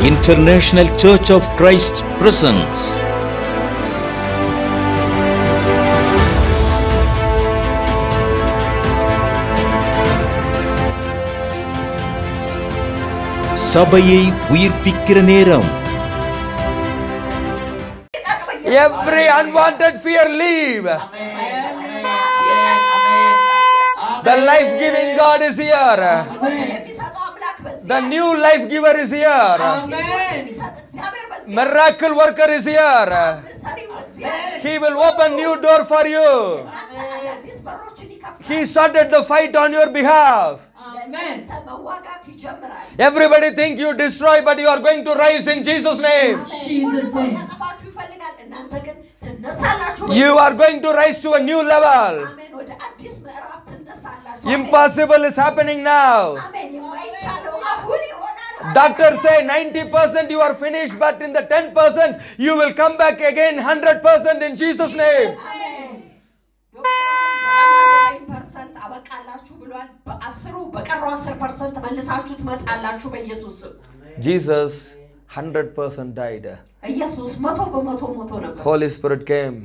International Church of Christ presents சபையை உயிர்ப்பிக்கிற நேரம். Every unwanted fear leave. The life-giving God is here. The new life giver is here. Miracle worker is here. He will open new door for you. He started the fight on your behalf. Everybody think you destroy, but you are going to rise in Jesus' name. Jesus' name. You are going to rise to a new level. Impossible is happening now. Doctors say 90% you are finished, but in the 10% you will come back again 100% in Jesus' name. Jesus 100% died. Holy Spirit came,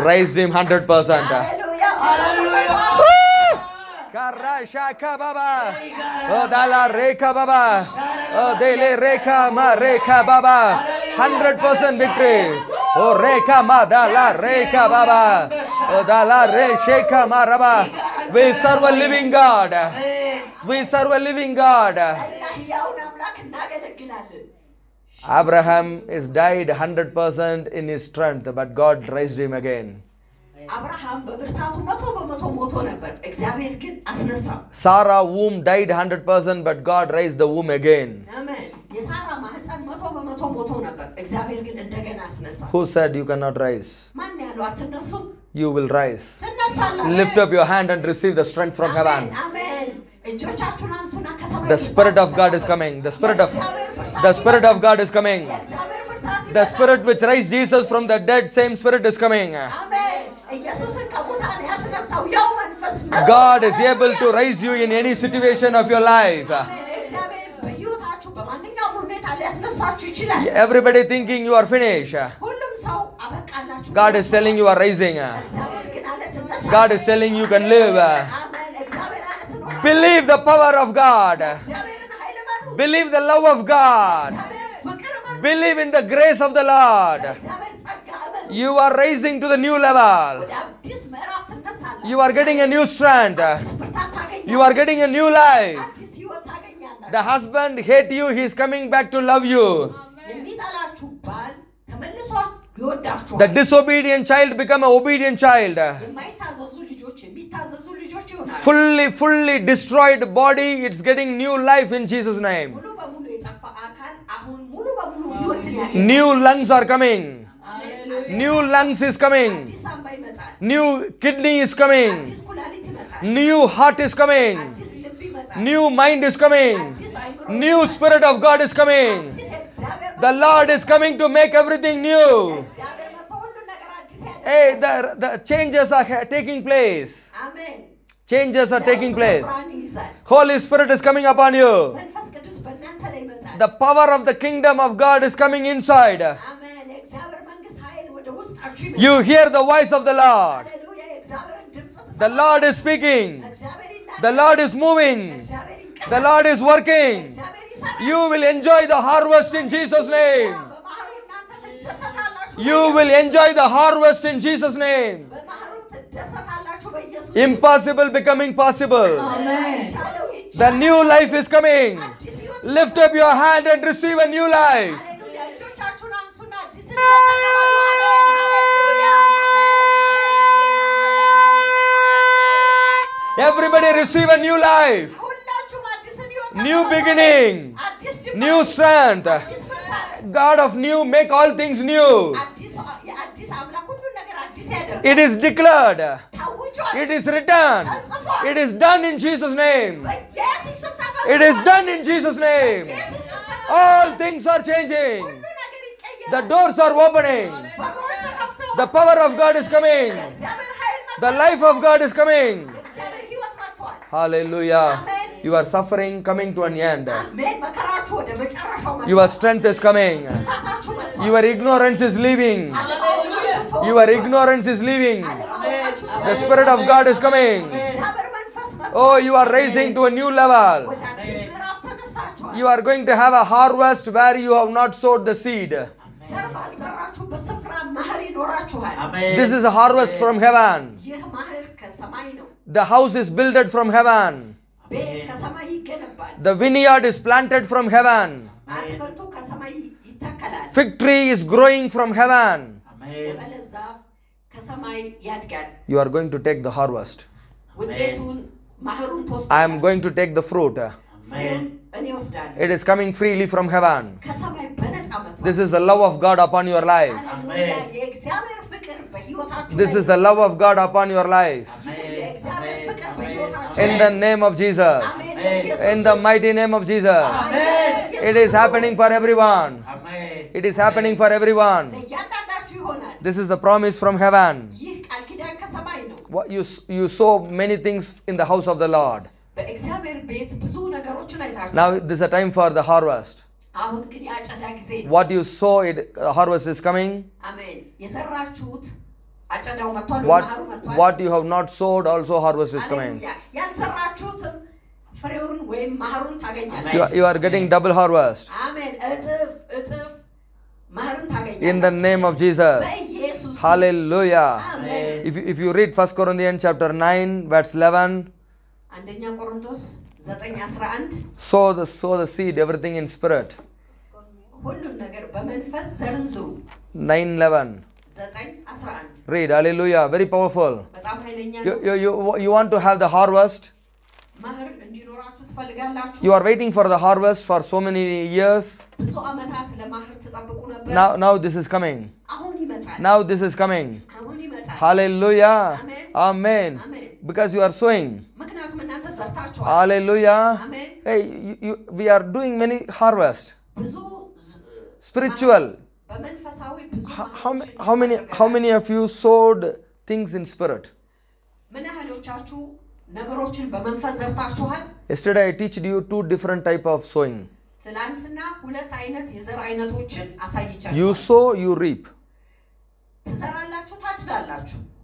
raised him 100%. Karashaka Baba, oh Dala Reka Baba, oh Dele Reka Ma Reka Baba, 100% victory. Oh Reka Ma Dala Reka Baba, oh Dala Re Sheka Ma Raba. We serve a living God. We serve a living God. Abraham is died 100% in his strength, but God raised him again. Sarah womb died 100%, but God raised the womb again. Who said you cannot rise? You will rise. Lift up your hand and receive the strength from heaven. The Spirit of God is coming. The Spirit of God is coming. The Spirit which raised Jesus from the dead, same Spirit is coming. God is able to raise you in any situation of your life. Everybody thinking you are finished. God is telling you are rising. God is telling you can live. Believe the power of God. Believe the love of God. Believe in the grace of the Lord. You are rising to the new level. You are getting a new strength. You are getting a new life. The husband hate you, he is coming back to love you. The disobedient child become an obedient child. Fully destroyed body, it's getting new life in Jesus' name. New lungs are coming. New lungs is coming. New kidney is coming. New heart is coming. New mind is coming. New Spirit of God is coming. The Lord is coming to make everything new. Hey, the changes are taking place. Changes are taking place. Holy Spirit is coming upon you. The power of the kingdom of God is coming inside. You hear the voice of the Lord. The Lord is speaking. The Lord is moving. The Lord is working. You will enjoy the harvest in Jesus' name. You will enjoy the harvest in Jesus' name. Impossible becoming possible. Amen. The new life is coming. Lift up your hand and receive a new life. Everybody receive a new life. New beginning. New strength. God of new, make all things new. It is declared. It is written. It is done in Jesus' name. It is done in Jesus' name. All things are changing. The doors are opening. The power of God is coming. The life of God is coming. Hallelujah. Your suffering coming to an end. Your strength is coming. Your ignorance is leaving. Your ignorance is leaving. The Spirit of God is coming. Oh, you are rising to a new level. You are going to have a harvest where you have not sowed the seed. This is a harvest from heaven. The house is builded from heaven. The vineyard is planted from heaven. Fig tree is growing from heaven. You are going to take the harvest. I am going to take the fruit. It is coming freely from heaven. This is the love of God upon your life. This is the love of God upon your life. In the name of Jesus. In the mighty name of Jesus. It is happening for everyone. It is happening for everyone. This is the promise from heaven. You saw many things in the house of the Lord. Now this is a time for the harvest. What you sow, harvest is coming. What you have not sowed, also harvest is coming. You are getting double harvest. In the name of Jesus. Hallelujah. If you read 1 Corinthians chapter 9 verse 11, sow the seed, everything in spirit. 9:11. Read. Hallelujah. Very powerful. You want to have the harvest. You are waiting for the harvest for so many years. Now this is coming. Now this is coming. Hallelujah. Amen. Because you are sowing. Hallelujah. Hey, we are doing many harvest. Spiritual. How many of you sowed things in spirit? Yesterday I teached you two different type of sowing. You sow, you reap.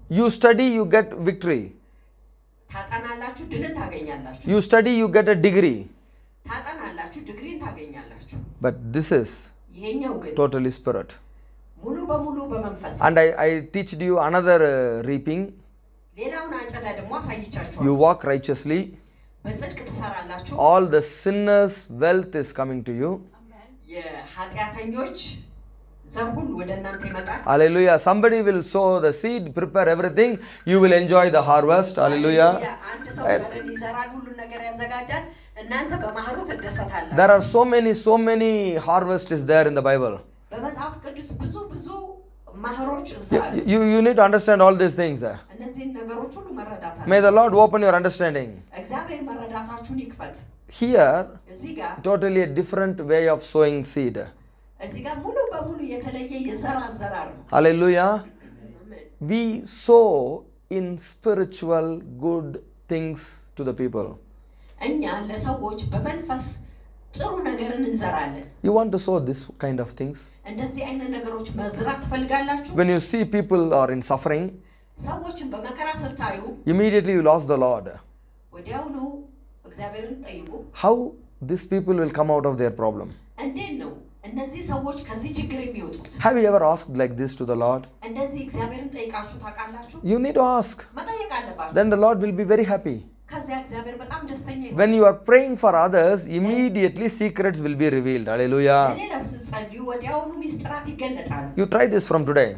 You study, you get victory. You study, you get a degree. But this is totally spirit. And I teached you another reaping. You walk righteously. All the sinners' wealth is coming to you. Hallelujah. Somebody will sow the seed, prepare everything. You will enjoy the harvest. Hallelujah. There are so many harvest is there in the Bible. You need to understand all these things. May the Lord open your understanding. Here, totally a different way of sowing seed. Hallelujah. We sow in spiritual good things to the people. You want to sow this kind of things? When you see people are in suffering, immediately you lost the Lord. How these people will come out of their problem? Have you ever asked like this to the Lord? You need to ask. Then the Lord will be very happy. When you are praying for others, immediately secrets will be revealed. Hallelujah. You try this from today.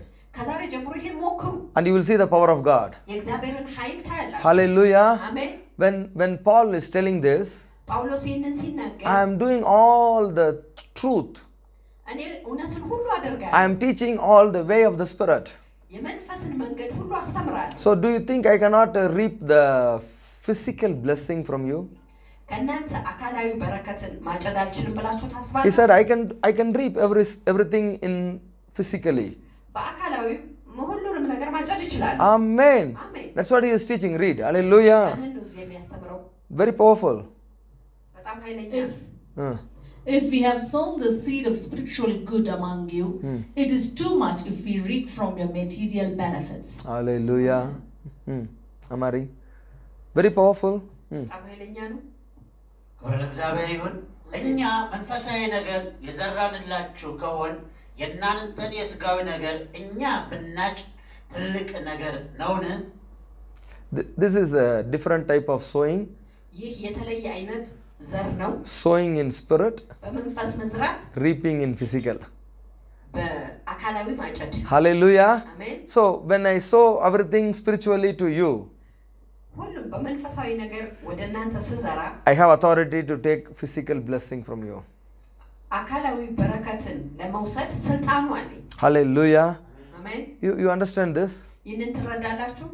And you will see the power of God. Hallelujah. When Paul is telling this, I am doing all the truth. I am teaching all the way of the Spirit. So do you think I cannot reap the physical blessing from you? He said, I can reap everything in physically. Amen. That's what he is teaching. Read. Hallelujah. Very powerful. If we have sown the seed of spiritual good among you, it is too much if we reap from your material benefits. Hallelujah. Amari. Very powerful. ክብር ለእግዚአብሔር ይሁን። እኛ መንፈሳዊ ነገር የዘራንላችሁ ከሆን የእናንተን የሥጋዊ ነገር እኛ ብናጭ ትልቅ ነገር ነውን? This is a different type of sowing. ይህ የተለየ አይነት ዘር ነው። Sowing in spirit, በመንፈስ መዝራት፣ reaping in physical. በአካላዊ ማጨድ። Hallelujah. አሜን። So when I sow everything spiritually to you, ሁሉም በመንፈሳዊ ነገር ወደ እናንተ ስዘራ I have authority to take physical blessing from you. አካላዊ በረከትን ለመውሰድ ስልጣኑ አለኝ። Hallelujah. አሜን። You understand this? ይህንን ትረዳላችሁ?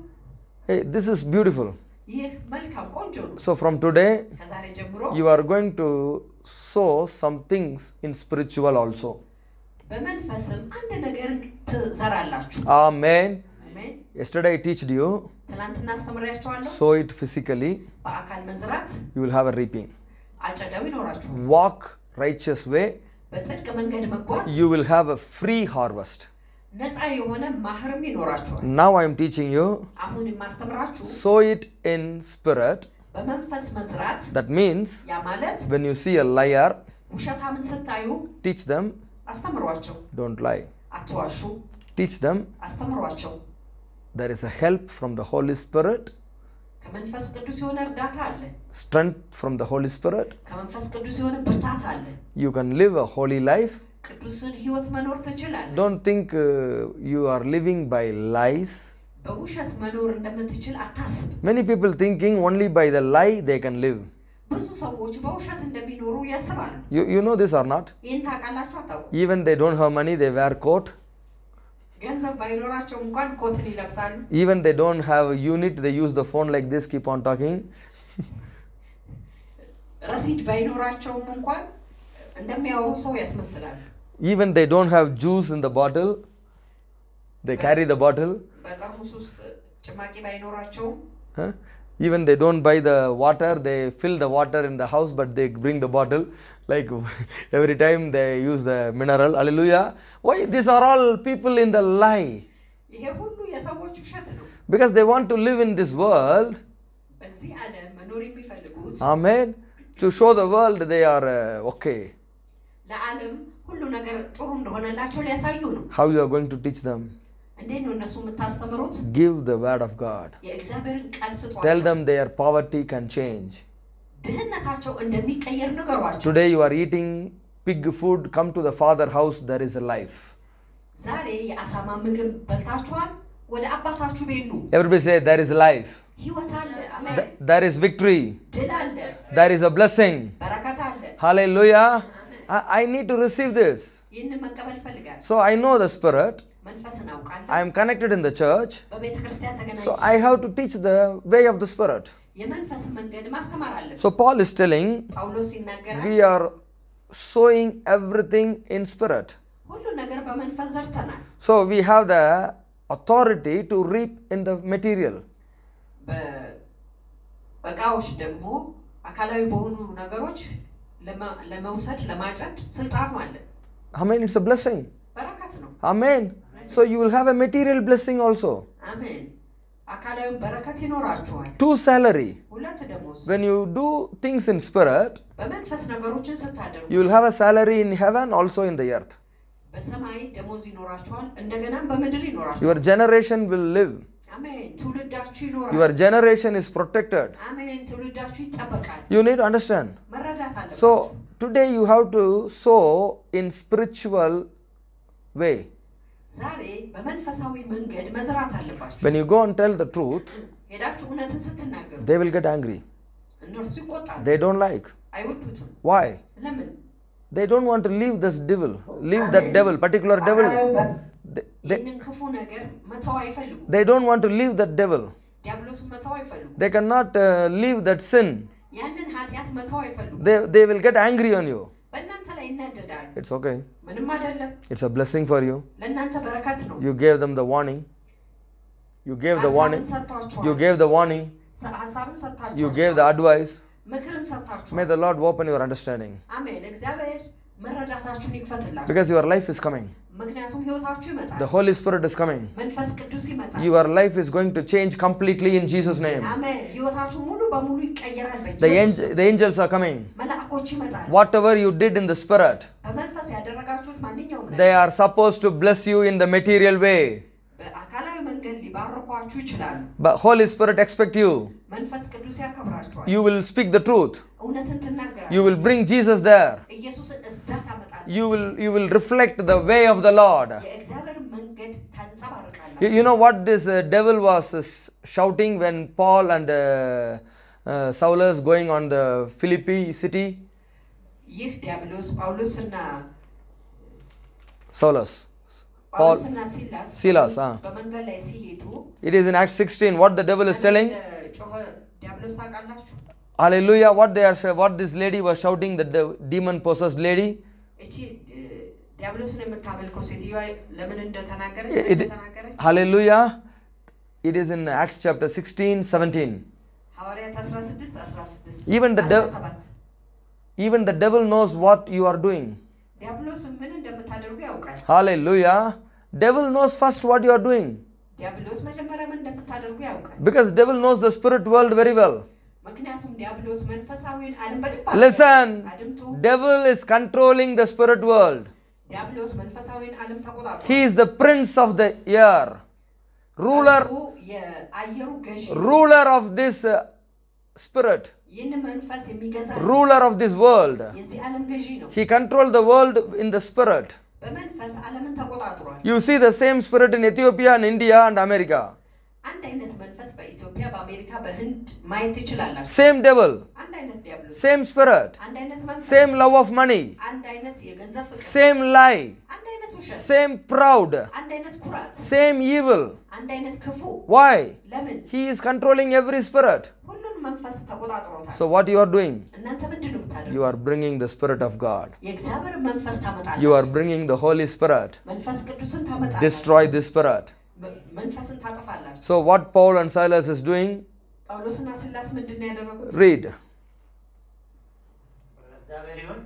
Hey, this is beautiful. ይህ መልካም ቆንጆ ነው። So from today, ከዛሬ ጀምሮ you are going to sow some things in spiritual also. በመንፈስም አንድ ነገር ትዘራላችሁ። Amen. አሜን። Yesterday I teached you, ትላንትና አስተምሬያችኋለሁ። sow it physically, በአካል መዝራት you will have a reaping. አጨዳው ይኖራችኋል። Walk righteous way, በጽድቅ መንገድ መጓዝ you will have a free harvest. ነፃ የሆነ ማህርም ይኖራችኋል። Now I am teaching you, አሁን የማስተምራችሁ sow it in spirit. በመንፈስ መዝራት። That means ያ ማለት when you see a liar, ውሸታምን ስታዩ teach them, አስተምሯቸው። don't lie. አትዋሹ፣ Teach them, አስተምሯቸው። there is a help from the Holy Spirit, ከመንፈስ ቅዱስ የሆነ እርዳታ አለ። strength from the Holy Spirit. ከመንፈስ ቅዱስ የሆነ ብርታት አለ። You can live a holy life. ቅዱስን ህይወት መኖር ትችላለህ። Don't think you are living by lies. በውሸት መኖር እንደምትችል አታስብ። Many people thinking only by the lie they can live. ብዙ ሰዎች በውሸት እንደሚኖሩ ያስባሉ። You know this or not? ይህን ታውቃላችሁ አታውቁ? Even they don't have money, they wear coat. ገንዘብ ባይኖራቸው እንኳን ኮትን ይለብሳሉ። Even they don't have a unit, they use the phone like this, keep on talking. ረሲድ ባይኖራቸውም እንኳን እንደሚያወሩ ሰው ያስመስላሉ። Even they don't have juice in the bottle, they carry the bottle. በጠርሙስ ውስጥ ጭማቂ ባይኖራቸውም Huh? Even they don't buy the water, they fill the water in the house, but they bring the bottle. Like every time they use the mineral. Hallelujah. Why? These are all people in the lie. ይሄ ሁሉ የሰዎች ውሸት ነው። Because they want to live in this world. በዚህ ዓለም መኖር የሚፈልጉት Amen. To show the world they are okay. ለዓለም ሁሉ ነገር ጥሩ እንደሆነላቸው ሊያሳዩ ነው። How you are going to teach them? እንዴት ነው እነሱ የምታስተምሩት? Give the word of God. የእግዚአብሔርን ቃል ስጧቸው። Tell them their poverty can change. ድህነታቸው እንደሚቀየር ንገሯቸው። Today you are eating pig food, come to the Father house, there is a life. ዛሬ የአሳማ ምግብ በልታችኋል፣ ወደ አባታችሁ ቤት ኑ። Everybody say there is life. ህይወት አለ። አሜን። There is victory. ድል አለ። There is a blessing. በረከት አለ። Hallelujah. I need to receive this. ይህንን መቀበል ፈልጋለሁ። So I know the Spirit. መንፈስን አውቃለሁ። I am connected in the church. በቤተ ክርስቲያን ተገናኝቼ So I have to teach the way of the Spirit. የመንፈስን መንገድ ማስተማር አለብን። So Paul is telling, ጳውሎስ ይናገራል፣ we are sowing everything in spirit. ሁሉ ነገር በመንፈስ ዘርተናል። So we have the authority to reap in the material. በእቃዎች ደግሞ አካላዊ በሆኑ ነገሮች ለመውሰድ ለማጨድ ስልጣኑ አለ። Amen. It's a blessing. በረከት ነው። Amen. So you will have a material blessing also. አሜን። አካላዊ በረከት ይኖራችኋል። 2 salary. ሁለት ደሞዝ። When you do things in spirit, በመንፈስ ነገሮችን ስታደርጉ you will have a salary in heaven also in the earth. በሰማይ ደሞዝ ይኖራችኋል፣ እንደገናም በምድር ይኖራችኋል። Your generation will live. አሜን። ትውልዳችሁ ይኖራል። Your generation is protected. አሜን። ትውልዳችሁ ይጠበቃል። You need to understand. መረዳት አለባችሁ። So today you have to sow in spiritual way. ዛሬ በመንፈሳዊ መንገድ መዝራት አለባችሁ። When you go and tell the truth, ሄዳችሁ እውነትን ስትናገሩ they will get angry. እነርሱ ይቆጣሉ። They don't like. አይወዱትም። Why? ለምን? They don't want to leave this devil, leave that devil, particular devil. ይህንን ክፉ ነገር መተው አይፈልጉም። They don't want to leave that devil. ዲያብሎስን መተው አይፈልጉም። They cannot leave that sin. ያንን ኃጢአት መተው አይፈልጉም። They will get angry on you. በእናንተ ላይ ይናደዳሉ። It's okay. ምንም አይደለም። It's a blessing for you. ለእናንተ በረከት ነው። You gave them the warning. You gave the warning. ሀሳብን ሰጥቷቸዋል። You gave the warning. ሀሳብን ሰጥታችኋል። You gave the advice. ምክርን ሰጣችሁ May the Lord open your understanding. አሜን እግዚአብሔር መረዳታችሁን ይክፈትላችሁ Because your life is coming. ምክንያቱም ህይወታችሁ ይመጣል The Holy Spirit is coming. መንፈስ ቅዱስ ይመጣል Your life is going to change completely in Jesus' name. አሜን ህይወታችሁ ሙሉ በሙሉ ይቀየራል በኢየሱስ The angels are coming. መላእክቶች ይመጣሉ Whatever you did in the Spirit, በመንፈስ ያደረጋችሁት ማንኛውም ነገር they are supposed to bless you in the material way. በአካላዊ መንገድ ሊባርኳችሁ ይችላሉ But Holy Spirit expect you. መንፈስ ቅዱስ ያከብራችኋል You will speak the truth. እውነትን ትናገራላችሁ You will bring Jesus there. ኢየሱስን እዛ ታመጣላችሁ You will reflect the way of the Lord. የእግዚአብሔር መንገድ ታንጸባርቃላችሁ You know what this devil was shouting when Paul and Saulus going on the Philippi city? ይህ ዲያብሎስ ጳውሎስና Saulus. Paul. ጳውሎስና ሲላስ በመንገድ ላይ ሲሄዱ It is in Acts 16 what the devil is telling. ጮኸ ዲያብሎስ ታውቃላችሁ Hallelujah. What this lady was shouting, the demon possessed lady. እቺ ዲያብሎስን የምታመልከው ሴትዮዋ ለምን እንደተናገረች Hallelujah. It is in Acts chapter 16, 17. ሐዋርያት 16 Even the devil knows what you are doing. ዲያብሎስ ምን እንደምታደርጉ ያውቃል Hallelujah. Devil knows first what you are doing. ዲያብሎስ መጀመሪያ ምን እንደምታደርጉ ያውቃል Because devil knows the spirit world very well. ምክንያቱም ዲያብሎስ መንፈሳዊን ዓለም በደንብ Listen. አድምጡ Devil is controlling the spirit world. ዲያብሎስ መንፈሳዊን ዓለም ተቆጣጥሯል He is the prince of the air. የአየሩ ገዢ Ruler of this spirit. ይህን መንፈስ የሚገዛ Ruler of this world. የዚህ ዓለም ገዢ ነው He controlled the world in the spirit. በመንፈስ ዓለምን ተቆጣጥሯል You see the same spirit in Ethiopia and India and America. አንድ አይነት መንፈስ በኢትዮጵያ በአሜሪካ በህንድ ማየት ትችላላችሁ Same devil. አንድ አይነት ዲያብሎስ Same spirit. አንድ አይነት መንፈስ Same love of money. አንድ አይነት የገንዘብ ፍቅር Same lie. አንድ አይነት ውሸት Same proud. አንድ አይነት ኩራት Same evil. አንድ አይነት ክፉ Why? ለምን He is controlling every spirit. ሁሉን መንፈስ ተቆጣጥሮታል So what you are doing? እናንተ ምንድነው የምታደርጉት You are bringing the spirit of God. የእግዚአብሔር መንፈስ ታመጣላችሁ You are bringing the Holy Spirit. መንፈስ ቅዱስን ታመጣላችሁ Destroy this spirit. መንፈስን ታጠፋላችሁ So what Paul and Silas is doing? ጳውሎስና ሲላስ ምንድነው ያደረጉት Read. እግዚአብሔር ይሁን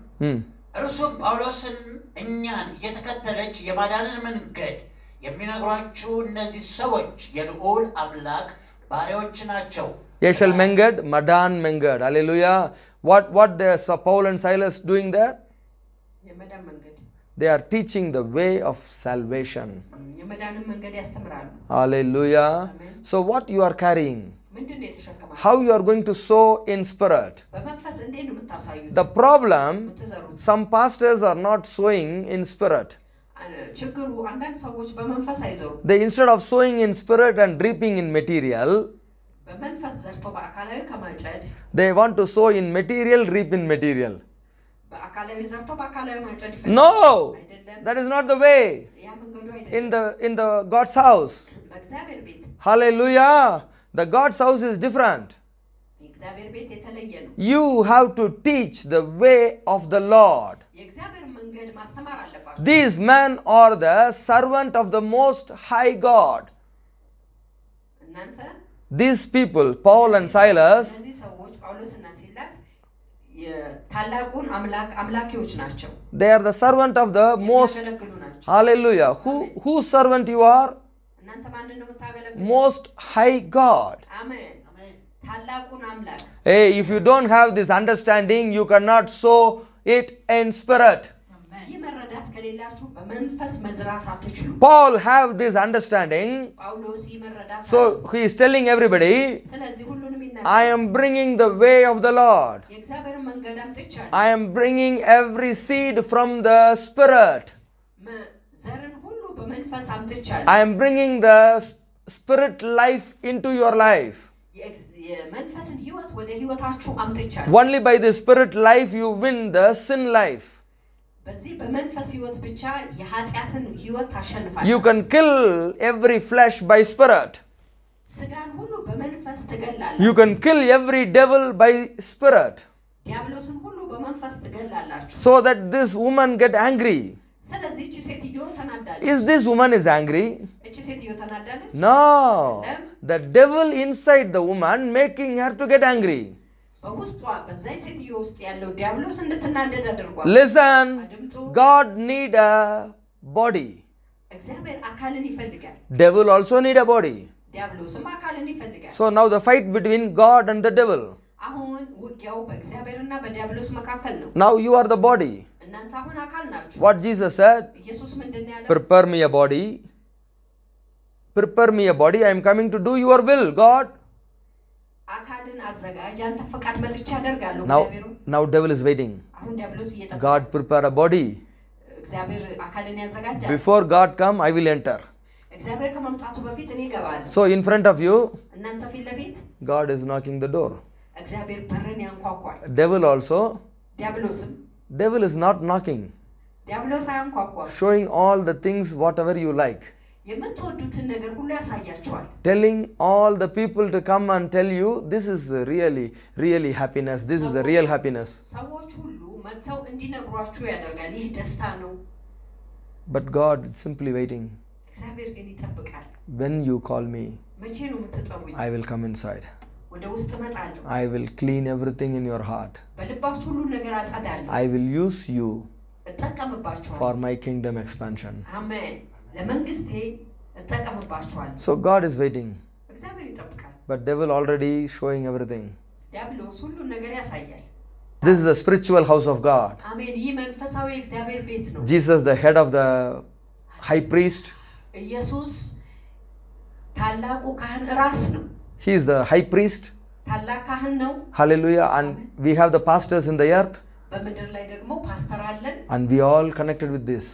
እርሱም ጳውሎስን እኛን እየተከተለች የማዳንን መንገድ የሚነግሯችሁ እነዚህ ሰዎች የልዑል አምላክ ባሪያዎች ናቸው Yeshal Mengad, Madan Mengad. Hallelujah. What there's Paul and Silas doing there? የመዳን መንገድ They are teaching the way of salvation. የመዳንን መንገድ ያስተምራሉ Hallelujah. Amen. So what you are carrying? ምንድነው የተሸከማችሁ How you are going to sow in spirit? በመንፈስ እንዴት ነው የምታሳዩት The problem, የምትዘሩት some pastors are not sowing in spirit. ችግሩ አንዳንድ ሰዎች በመንፈስ አይዘሩ They instead of sowing in spirit and reaping in material, በመንፈስ ዘርቶ በአካላዊ ከማጨድ they want to sow in material, reap in material. በአካላዊ ዘርቶ በአካላዊ ማጨድ No, አይደለም that is not the way. ያ መንገዱ አይደለም In the God's house. በእግዚአብሔር ቤት Hallelujah. The God's house is different. የእግዚአብሔር ቤት የተለየ ነው You have to teach the way of the Lord. የእግዚአብሔር መንገድ ማስተማር አለባችሁ These men are the servant of the most high God. እናንተ These people, Paul and Silas, እነዚህ ሰዎች ጳውሎስና ሲላስ የታላቁን አምላኪዎች ናቸው they are the servant of the most. የሚያገለግሉ ናቸው Hallelujah. Whose servant you are? እናንተ ማንን ነው የምታገለግሉ Most high God. አሜን ታላቁን አምላክ Hey, if you don't have this understanding, you cannot sow it in spirit. ይህ መረዳት ከሌላችሁ በመንፈስ መዝራት አትችሉ Paul have this understanding. ጳውሎስ ይህ መረዳት So he is telling everybody, ስለዚህ ሁሉንም I ይናገራል am bringing the way of the Lord. የእግዚአብሔር መንገድ አምጥቻለሁ I am bringing every seed from the spirit. ዘርን ሁሉ በመንፈስ አምጥቻለሁ I am bringing the spirit life into your life. የመንፈስን ህይወት ወደ ህይወታችሁ አምጥቻለሁ Only by the spirit life you win the sin life. በዚህ በመንፈስ ህይወት ብቻ የኃጢአትን ህይወት ታሸንፋለህ You can kill every flesh by spirit. ስጋን ሁሉ በመንፈስ ትገላለህ You can kill every devil by spirit. ዲያብሎስን ሁሉ በመንፈስ ትገላላችሁ So that this woman get angry. ስለዚህ እቺ ሴትዮ ተናዳለች Is this woman is angry? እቺ ሴትዮ ተናዳለች No. The devil inside the woman making her to get angry. በውስጧ በዛይ ሴትዮ ውስጥ ያለው ዲያብሎስ እንድትናደድ አድርጓል Listen, God need a body. እግዚአብሔር አካልን ይፈልጋል Devil also need a body. ዲያብሎስም አካልን ይፈልጋል So now the fight between God and the devil. አሁን ውጊያው በእግዚአብሔርና በዲያብሎስ መካከል ነው Now you are the body. እናንተ አሁን አካል ናችሁ What Jesus said, ኢየሱስ ምንድነው ያለው prepare me a body. Prepare me a body. I am coming to do your will, God. አካልን አዘጋጅ አንተ ፈቃድ መጥቻ አደርጋለሁ Now, እግዚአብሔር now devil is waiting. አሁን ዲያብሎስ እየጠበቀ God prepare a body. እግዚአብሔር አካልን ያዘጋጃል Before God come, I will enter. እግዚአብሔር ከመምጣቱ በፊት እኔ እገባለሁ So in front of you, እናንተ ፊት ለፊት God is knocking the door. እግዚአብሔር በርን ያንኳኳል Devil also, ዲያብሎስም devil is not knocking, ዲያብሎስ አያንኳኳም showing all the things whatever you like, የምትወዱትን ነገር ሁሉ ያሳያችኋል telling all the people to come and tell you this is really happiness, this is a real happiness. ሰዎች ሁሉ መተው እንዲነግሯችሁ ያደርጋል ይህ ደስታ ነው But God is simply waiting. እግዚአብሔር ግን ይጠብቃል When you call me, መቼ ነው የምትጠሩኝ I will come inside. ወደ ውስጥ እመጣለሁ I will clean everything in your heart. በልባችሁ ሁሉ ነገር አጸዳለሁ I will use you እጠቀምባችኋለሁ for my kingdom expansion. አሜን ለመንግስቴ እጠቀምባችኋለሁ So God is waiting, እግዚአብሔር ይጠብቃል but devil already showing everything. ዲያብሎስ ሁሉ ነገር ያሳያል This is the spiritual house of God. አሜን ይህ መንፈሳዊ እግዚአብሔር ቤት ነው Jesus, the head of the high priest, ኢየሱስ ታላቁ ካህን ራስ ነው he is the high priest. ታላቅ ካህን ነው Hallelujah. And we have the pastors in the earth, በምድር ላይ ደግሞ ፓስተር አለን and we all connected with this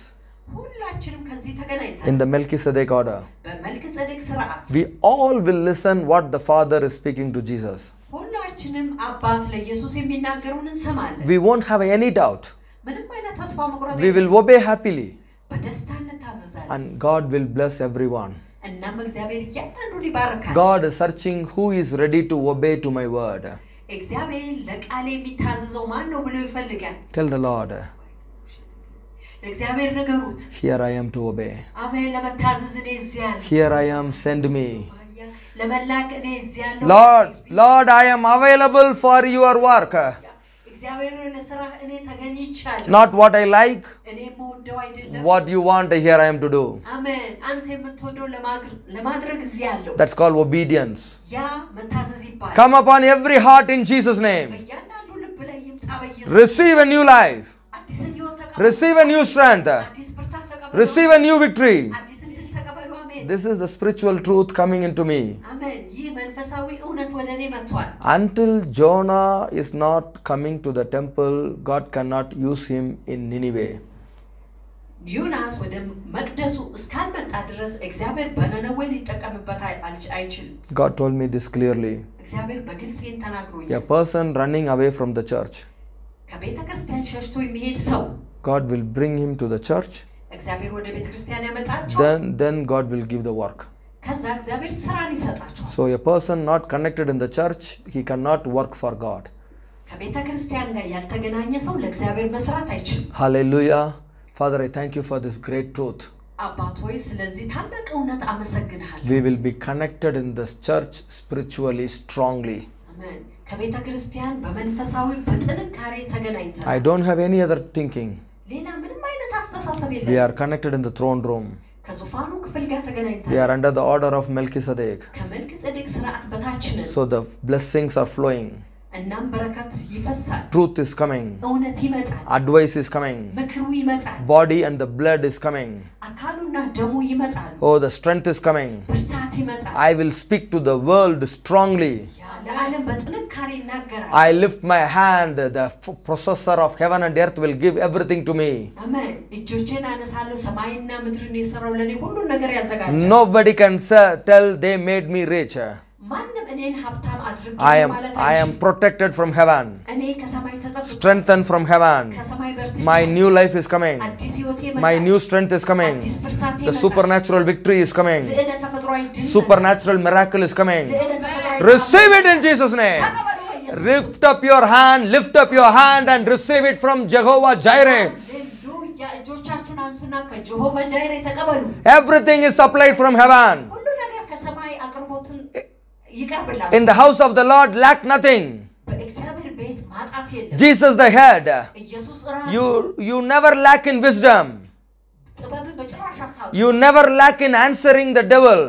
ሁላችንም ከዚህ ተገናኝተን in the Melchizedek order. በመልክ ጸደቅ ስርዓት We all will listen what the Father is speaking to Jesus. ሁላችንም አባት ለኢየሱስ የሚናገሩን እንሰማለን We won't have any doubt. ምንም አይነት ተስፋ መቁረጥ We will obey happily, በደስታ እንታዘዛለን and God will bless everyone. እናም እግዚአብሔር እያንዳንዱን ይባርካል God is searching who is ready to obey to my word. እግዚአብሔር ለቃሌ የሚታዘዘው ማን ነው ብሎ ይፈልጋል Tell the Lord, ለእግዚአብሔር ነገሩት here I am to obey. አሜን ለመታዘዝ እኔ እዚያ ነኝ Here I am, send me. ለመላክ እኔ እዚያ ነኝ Lord, I am available for your work. እግዚአብሔር ለሥራህ እኔ ተገኝቻለሁ Not what I like, እኔ የምወደው አይደለም what you want, here I am to do. አሜን አንተ የምትወደው ለማድረግ እዚያ አለው That's called obedience. ያ መታዘዝ ይባላል Come upon every heart in Jesus' name. በእያንዳንዱ ልብ ላይ ይምጣ በኢየሱስ Receive a new life. አዲስ ሕይወት ተቀበሉ Receive a new strength. አዲስ ብርታት ተቀበሉ Receive a new victory. አዲስ ድል ተቀበሉ አሜን This is the spiritual truth coming into me. አሜን ይህ መንፈሳዊ እውነት ወደ እኔ መጥቷል Until Jonah is not coming to the temple, God cannot use him in Nineveh. ዮናስ ወደ መቅደሱ እስካልመጣ ድረስ እግዚአብሔር በነነዌ ሊጠቀምበት አይችልም God told me this clearly. እግዚአብሔር በግልጽ ተናግሮኛል A person running away from the church, ከቤተ ክርስቲያን ሸሽቶ የሚሄድ ሰው God will bring him to the church. እግዚአብሔር ወደ ቤተ ክርስቲያን ያመጣቸው Then God will give the work. ከዛ እግዚአብሔር ስራን ይሰጣቸዋል So a person not connected in the church, he cannot work for God. ከቤተ ክርስቲያን ጋር ያልተገናኘ ሰው ለእግዚአብሔር መስራት አይችልም Hallelujah. Father, I thank you for this great truth. አባት ሆይ ስለዚህ ታላቅ እውነት አመሰግንሃለሁ We will be connected in this church spiritually strongly. አሜን ከቤተ ክርስቲያን በመንፈሳዊ በጥንካሬ ተገናኝተናል I don't have any other thinking. ሌላ ምንም አይነት አስተሳሰብ We የለም are connected in the throne room. ከዙፋኑ ክፍል ጋር We ተገናኝተናል are under the order of Melchizedek. ከመልክ ጸደቅ ስርዓት በታች ነን So the blessings are flowing. እናም በረከት ይፈሳል Truth is coming. እውነት ይመጣል Advice is coming. ምክሩ ይመጣል Body and the blood is coming. አካሉና ደሙ ይመጣል Oh, the strength is coming. ብርታት ይመጣል I will speak to the world strongly. ለዓለም በጥንካሬ ይናገራል I lift my hand. The possessor of heaven and earth will give everything to me. አሜን እጆቼን አነሳለሁ ሰማይና ምድርን የሰራው ለኔ ሁሉ ነገር ያዘጋጃል Nobody can tell they made me rich. ማንም እኔን ሀብታም አድርጌ ማለት I am protected from heaven, እኔ ከሰማይ ተጠብቄ strengthened from heaven. ከሰማይ በርትቼ My new life is coming. አዲስ ህይወት My ይመጣል new strength is coming. አዲስ ብርታት The ይመጣል supernatural victory is coming. ልዕለ ተፈጥሯዊ ድል Supernatural miracle is coming. ልዕለ ተፈጥሯዊ Receive it in Jesus' name. ተቀበሉ በኢየሱስ Lift up your hand and receive it from Jehovah Jireh. ሃሌሉያ እጆቻችሁን አንሱና ከጀሆቫ ጃይሬ ተቀበሉ Everything is supplied from heaven. ሁሉ ነገር ከሰማይ አቅርቦትን ይቀርብላችሁ In the house of the Lord lack nothing. በእግዚአብሔር የለም። Jesus the head. ኢየሱስ ራስ You never lack in wisdom. ጥበብን በጭራሽ አታጡ። You never lack in answering the devil.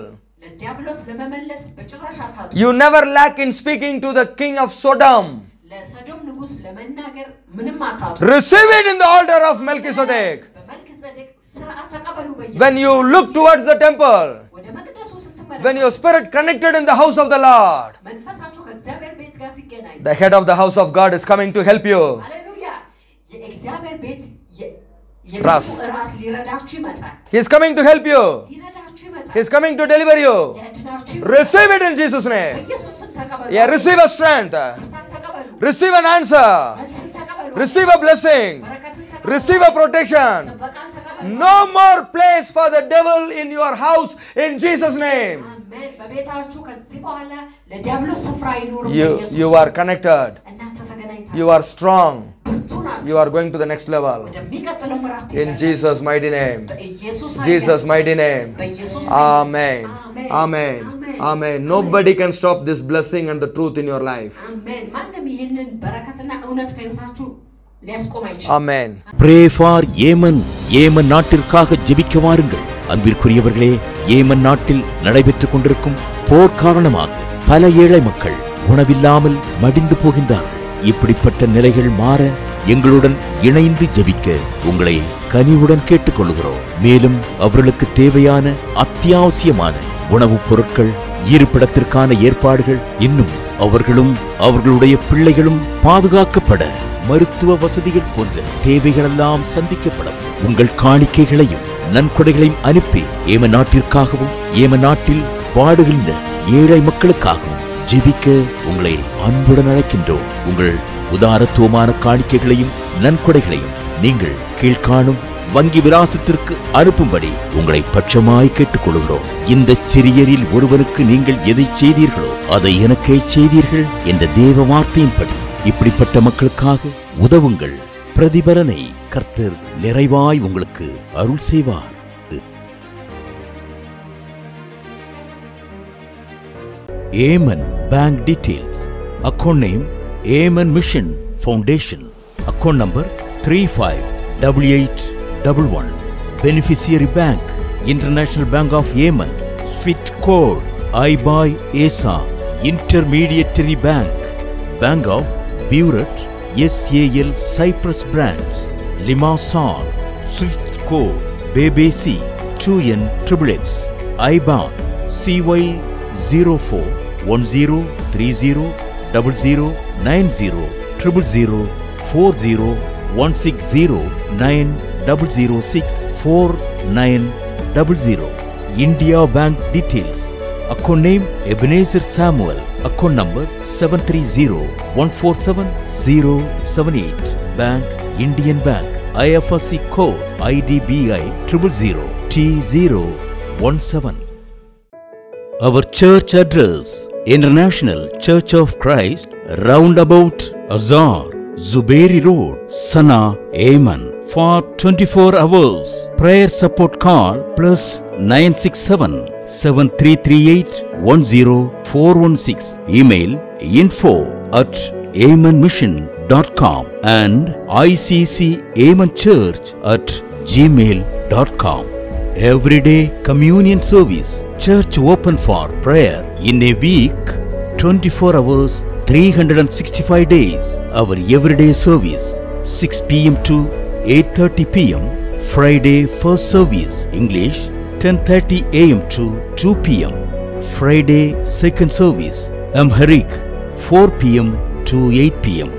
ለዲያብሎስ ለመመለስ በጭራሽ አታጡ። You never lack in speaking to the king of Sodom. ለሰዶም ንጉስ ለመናገር ምንም አታጡ። Receive it in the altar of Melchizedek. በመልክጼዴቅ ሥርዓት ተቀበሉ። በኢየሱስ When you look towards the temple, ወደ መቅደሱ ስትመለከቱ when your spirit connected in the house of the Lord, መንፈሳችሁ ከእግዚአብሔር ቤት ጋር ሲገናኝ the head of the house of God is coming to help you. ሃሌሉያ የእግዚአብሔር ቤት ራስ ራስ ሊረዳችሁ ይመጣል። He is coming to help you. ሊረዳችሁ ይመጣል። He is coming to deliver you. ሊያድናችሁ ይመጣል። Receive it in Jesus' name. በኢየሱስ ስም ተቀበሉ። Yeah, receive a strength. ብርታት ተቀበሉ። Receive an answer. መልስን ተቀበሉ። Receive a blessing. በረከትን ተቀበሉ። Receive a protection. ጥበቃን ተቀበሉ። No more place for the devil in your house in Jesus' name. አሜን። በቤታችሁ ከዚህ በኋላ ለዲያብሎስ ስፍራ አይኖርም። በኢየሱስ You are connected. እናንተ ተገናኝታችሁ You are strong. ብርቱ ናችሁ። You are going to the next level. ወደሚቀጥለው ምዕራፍ In ትሄዳላችሁ። Jesus' mighty name. በኢየሱስ Jesus' mighty name. በኢየሱስ Amen. Amen. Amen. Nobody can stop this blessing and the truth in your life. አሜን። ማንም ይህንን በረከትና እውነት ከህይወታችሁ ሊያስቆም አይችልም። Amen. Pray for Yemen. Yemen நாட்டிற்காக ஜெபிக்க வாருங்கள். அன்பிற்குரியவர்களே, Yemen நாட்டில் நடைபெற்றுக் கொண்டிருக்கும் போர் காரணமாக பல ஏழை மக்கள் உணவில்லாமல் மடிந்து போகின்றார்கள். இப்படிப்பட்ட நிலைகள் மாற எங்களுடன் இணைந்து ஜெபிக்க உங்களை கனிவுடன் கேட்டுக்கொள்கிறோம். மேலும் அவர்களுக்கு தேவையான அத்தியாவசியமான உணவுப் பொருட்கள், இருப்பிடத்திற்கான ஏற்பாடுகள், இன்னும் அவர்களும் அவர்களுடைய பிள்ளைகளும் பாதுகாக்கப்பட மருத்துவ வசதிகள் போன்ற தேவைகளெல்லாம் சந்திக்கப்படும். உங்கள் காணிக்கைகளையும் நன்கொடைகளையும் அனுப்பி ஏமன் நாட்டிற்காகவும் ஏமன் நாட்டில் வாடுகின்ற ஏழை மக்களுக்காகவும் ஜெபிக்க உங்களை அன்புடன் அழைக்கின்றோம். உங்கள் உதாரத்துவமான காணிக்கைகளையும் நன்கொடைகளையும் நீங்கள் கீழ்காணும் வங்கி விலாசத்திற்கு அனுப்பும்படி உங்களை பட்சமாய் கேட்டுக்கொள்கிறோம். இந்த சிறியரில் ஒருவனுக்கு நீங்கள் எதை செய்தீர்களோ அதை எனக்கே செய்தீர்கள் என்ற தேவ வார்த்தையின்படி இப்படிப்பட்ட மக்களுக்காக உதவுங்கள். பிரதிபலனை கர்த்தர் நிறைவாய் உங்களுக்கு அருள் செய்வார். Yemen bank details. Account name Yemen mission foundation. Account number 358811. Beneficiary Bank, International Bank of Yemen. Swift code IBAI ESA. Intermediary Bank, Bank of Buret SAL Cyprus Branch, Limassol. Swift code BBC 2N888. IBAN CY0410309000609060649000. India Bank details. Account name Ebenezer Samuel. Account number 730147078. Bank Indian Bank. IFSC code IDBI 000T017. Our church address: International Church of Christ, Roundabout Azar, Zubairi Road, Sana, Yemen. For 24 hours prayer support, call +967 7338 10416. Email info@yemenmission.com and iccyemenchurch@gmail.com. Everyday communion service. Church open for prayer in a week, 24 hours, 365 days. Our everyday service 6 p.m. to 8:30 p.m. Friday first service English 10:30 a.m. to 2 p.m. Friday second service Amharic 4 p.m. to 8 p.m.